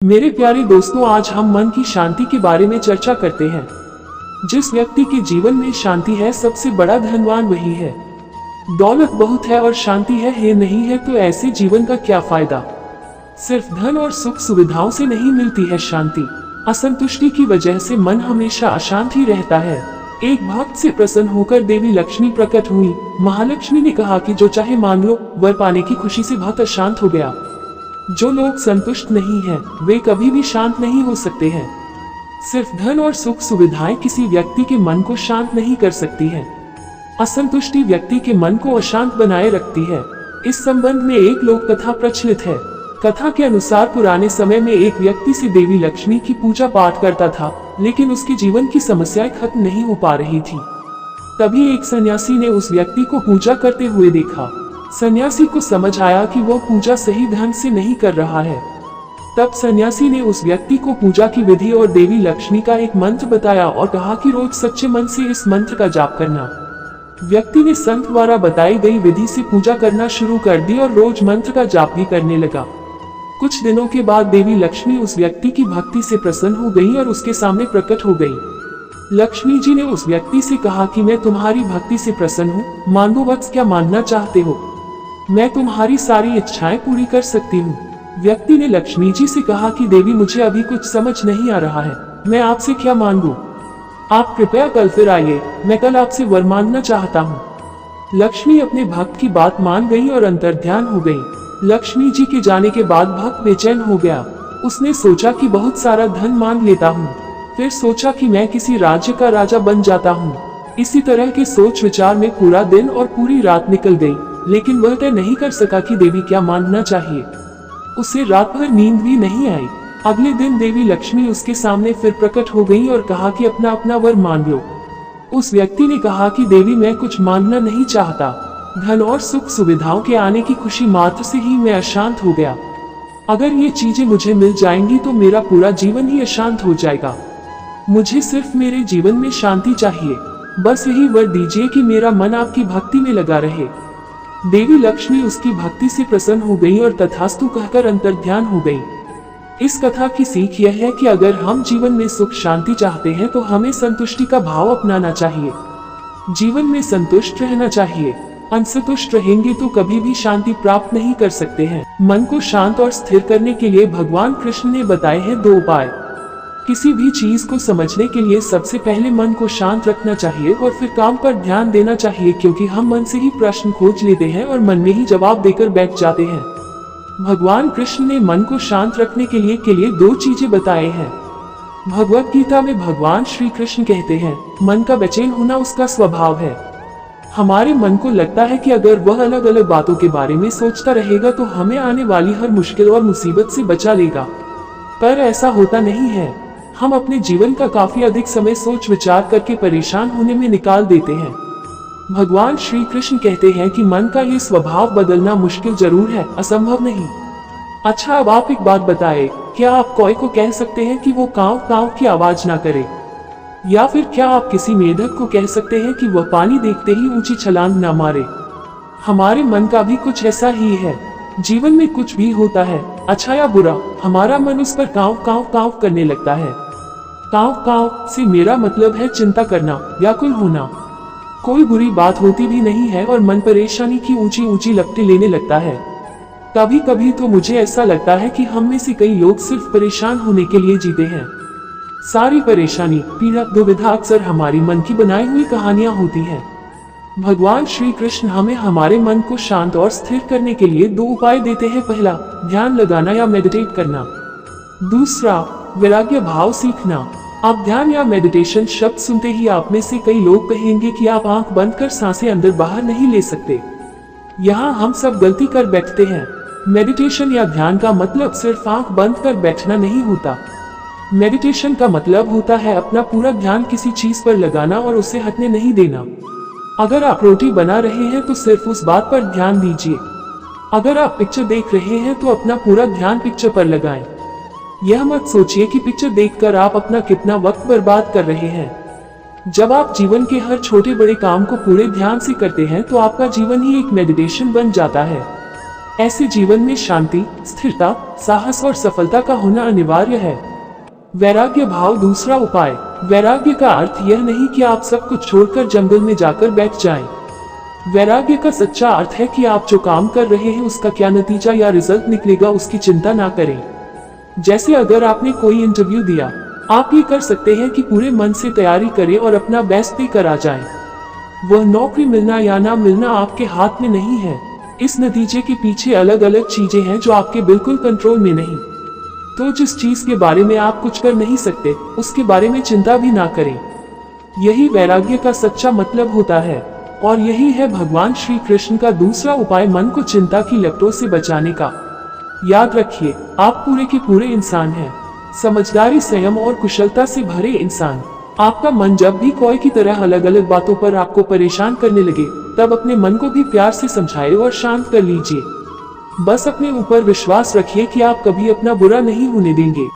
मेरे प्यारे दोस्तों, आज हम मन की शांति के बारे में चर्चा करते हैं। जिस व्यक्ति के जीवन में शांति है, सबसे बड़ा धनवान वही है। दौलत बहुत है और शांति है नहीं है तो ऐसे जीवन का क्या फायदा। सिर्फ धन और सुख सुविधाओं से नहीं मिलती है शांति। असंतुष्टि की वजह से मन हमेशा अशांत ही रहता है। एक भक्त से प्रसन्न होकर देवी लक्ष्मी प्रकट हुई। महालक्ष्मी ने कहा कि जो चाहे मांग लो। वर पाने की खुशी से भक्त अशांत हो गया। जो लोग संतुष्ट नहीं हैं, वे कभी भी शांत नहीं हो सकते हैं। सिर्फ धन और सुख सुविधाएं किसी व्यक्ति के मन को शांत नहीं कर सकती हैं। असंतुष्टि व्यक्ति के मन को अशांत बनाए रखती है। इस संबंध में एक लोक कथा प्रचलित है। कथा के अनुसार पुराने समय में एक व्यक्ति से देवी लक्ष्मी की पूजा पाठ करता था, लेकिन उसके जीवन की समस्याएं खत्म नहीं हो पा रही थी। तभी एक सन्यासी ने उस व्यक्ति को पूजा करते हुए देखा। सन्यासी को समझ आया कि वह पूजा सही ढंग से नहीं कर रहा है। तब सन्यासी ने उस व्यक्ति को पूजा की विधि और देवी लक्ष्मी का एक मंत्र बताया और कहा कि रोज सच्चे मन से इस मंत्र का जाप करना। व्यक्ति ने संत द्वारा बताई गई विधि से पूजा करना शुरू कर दी और रोज मंत्र का जाप भी करने लगा। कुछ दिनों के बाद देवी लक्ष्मी उस व्यक्ति की भक्ति से प्रसन्न हो गई और उसके सामने प्रकट हो गई। लक्ष्मी जी ने उस व्यक्ति से कहा कि मैं तुम्हारी भक्ति से प्रसन्न हूँ, मांगो वत्स, क्या मांगना चाहते हो? मैं तुम्हारी सारी इच्छाएं पूरी कर सकती हूँ। व्यक्ति ने लक्ष्मी जी से कहा कि देवी, मुझे अभी कुछ समझ नहीं आ रहा है, मैं आपसे क्या मांगूं? आप कृपया कल फिर आइए, मैं कल आपसे वर मांगना चाहता हूँ। लक्ष्मी अपने भक्त की बात मान गई और अंतर्ध्यान हो गई। लक्ष्मी जी के जाने के बाद भक्त बेचैन हो गया। उसने सोचा कि बहुत सारा धन मांग लेता हूँ, फिर सोचा कि मैं किसी राज्य का राजा बन जाता हूँ। इसी तरह के सोच विचार में पूरा दिन और पूरी रात निकल गई, लेकिन वह तय नहीं कर सका कि देवी क्या मांगना चाहिए। उसे रात भर नींद भी नहीं आई। अगले दिन देवी लक्ष्मी उसके सामने फिर प्रकट हो गई और कहा कि अपना अपना वर मांग लो। उस व्यक्ति ने कहा कि देवी, मैं कुछ मांगना नहीं चाहता। धन और सुख सुविधाओं के आने की खुशी मात्र से ही मैं अशांत हो गया। अगर ये चीजें मुझे मिल जाएंगी तो मेरा पूरा जीवन ही अशांत हो जाएगा। मुझे सिर्फ मेरे जीवन में शांति चाहिए। बस यही वर दीजिए कि मेरा मन आपकी भक्ति में लगा रहे। देवी लक्ष्मी उसकी भक्ति से प्रसन्न हो गई और तथास्तु कहकर अंतर्ध्यान हो गई। इस कथा की सीख यह है कि अगर हम जीवन में सुख शांति चाहते हैं तो हमें संतुष्टि का भाव अपनाना चाहिए। जीवन में संतुष्ट रहना चाहिए। असंतुष्ट रहेंगे तो कभी भी शांति प्राप्त नहीं कर सकते हैं। मन को शांत और स्थिर करने के लिए भगवान कृष्ण ने बताए हैं 2 उपाय। किसी भी चीज को समझने के लिए सबसे पहले मन को शांत रखना चाहिए और फिर काम पर ध्यान देना चाहिए, क्योंकि हम मन से ही प्रश्न खोज लेते हैं और मन में ही जवाब देकर बैठ जाते हैं। भगवान कृष्ण ने मन को शांत रखने के लिए 2 चीजें बताए हैं। भगवत गीता में भगवान श्री कृष्ण कहते हैं, मन का बेचैन होना उसका स्वभाव है। हमारे मन को लगता है कि अगर वह अलग अलग बातों के बारे में सोचता रहेगा तो हमें आने वाली हर मुश्किल और मुसीबत से बचा लेगा, पर ऐसा होता नहीं है। हम अपने जीवन का काफी अधिक समय सोच विचार करके परेशान होने में निकाल देते हैं। भगवान श्री कृष्ण कहते हैं कि मन का ये स्वभाव बदलना मुश्किल जरूर है, असंभव नहीं। अच्छा, अब आप एक बात बताएं, क्या आप कौए को कह सकते हैं कि वो कांव कांव की आवाज ना करे? या फिर क्या आप किसी मेढक को कह सकते हैं कि वह पानी देखते ही ऊंची छलांग ना मारे? हमारे मन का भी कुछ ऐसा ही है। जीवन में कुछ भी होता है, अच्छा या बुरा, हमारा मन उस पर कांव कांव कांव करने लगता है। कांव कांव से मेरा मतलब है चिंता करना, व्याकुल होना। कोई बुरी बात होती भी नहीं है और मन परेशानी की ऊंची ऊंची लपटें लेने लगता है। कभी कभी तो मुझे ऐसा लगता है कि हम में से कई लोग सिर्फ परेशान होने के लिए जीते हैं। सारी परेशानी, पीड़ा, दुविधा अक्सर हमारी मन की बनाई हुई कहानियां होती हैं। भगवान श्री कृष्ण हमें हमारे मन को शांत और स्थिर करने के लिए 2 उपाय देते हैं। पहला, ध्यान लगाना या मेडिटेट करना। दूसरा, वैराग्य भाव सीखना। आप ध्यान या मेडिटेशन शब्द सुनते ही आप में से कई लोग कहेंगे कि आप आंख बंद कर सांसें अंदर बाहर नहीं ले सकते। यहाँ हम सब गलती कर बैठते हैं। मेडिटेशन या ध्यान का मतलब सिर्फ आंख बंद कर बैठना नहीं होता। मेडिटेशन का मतलब होता है अपना पूरा ध्यान किसी चीज पर लगाना और उसे हटने नहीं देना। अगर आप रोटी बना रहे हैं तो सिर्फ उस बात पर ध्यान दीजिए। अगर आप पिक्चर देख रहे हैं तो अपना पूरा ध्यान पिक्चर पर लगाएं। यह मत सोचिए कि पिक्चर देखकर आप अपना कितना वक्त बर्बाद कर रहे हैं। जब आप जीवन के हर छोटे बड़े काम को पूरे ध्यान से करते हैं तो आपका जीवन ही एक मेडिटेशन बन जाता है। ऐसे जीवन में शांति, स्थिरता, साहस और सफलता का होना अनिवार्य है। वैराग्य भाव दूसरा उपाय। वैराग्य का अर्थ यह नहीं कि आप सब कुछ छोड़कर जंगल में जाकर बैठ जाएं। वैराग्य का सच्चा अर्थ है कि आप जो काम कर रहे हैं उसका क्या नतीजा या रिजल्ट निकलेगा उसकी चिंता ना करें। जैसे अगर आपने कोई इंटरव्यू दिया, आप ये कर सकते हैं कि पूरे मन से तैयारी करें और अपना बेस्ट देकर आ जाएं। वह नौकरी मिलना या ना मिलना आपके हाथ में नहीं है। इस नतीजे के पीछे अलग अलग चीजें हैं जो आपके बिल्कुल कंट्रोल में नहीं। तो जिस चीज के बारे में आप कुछ कर नहीं सकते, उसके बारे में चिंता भी ना करें। यही वैराग्य का सच्चा मतलब होता है। और यही है भगवान श्री कृष्ण का दूसरा उपाय, मन को चिंता की लपटों से बचाने का। याद रखिए, आप पूरे के पूरे इंसान हैं, समझदारी, संयम और कुशलता से भरे इंसान। आपका मन जब भी कोई की तरह अलग अलग बातों पर आपको परेशान करने लगे, तब अपने मन को भी प्यार से समझाइए और शांत कर लीजिए। बस अपने ऊपर विश्वास रखिए कि आप कभी अपना बुरा नहीं होने देंगे।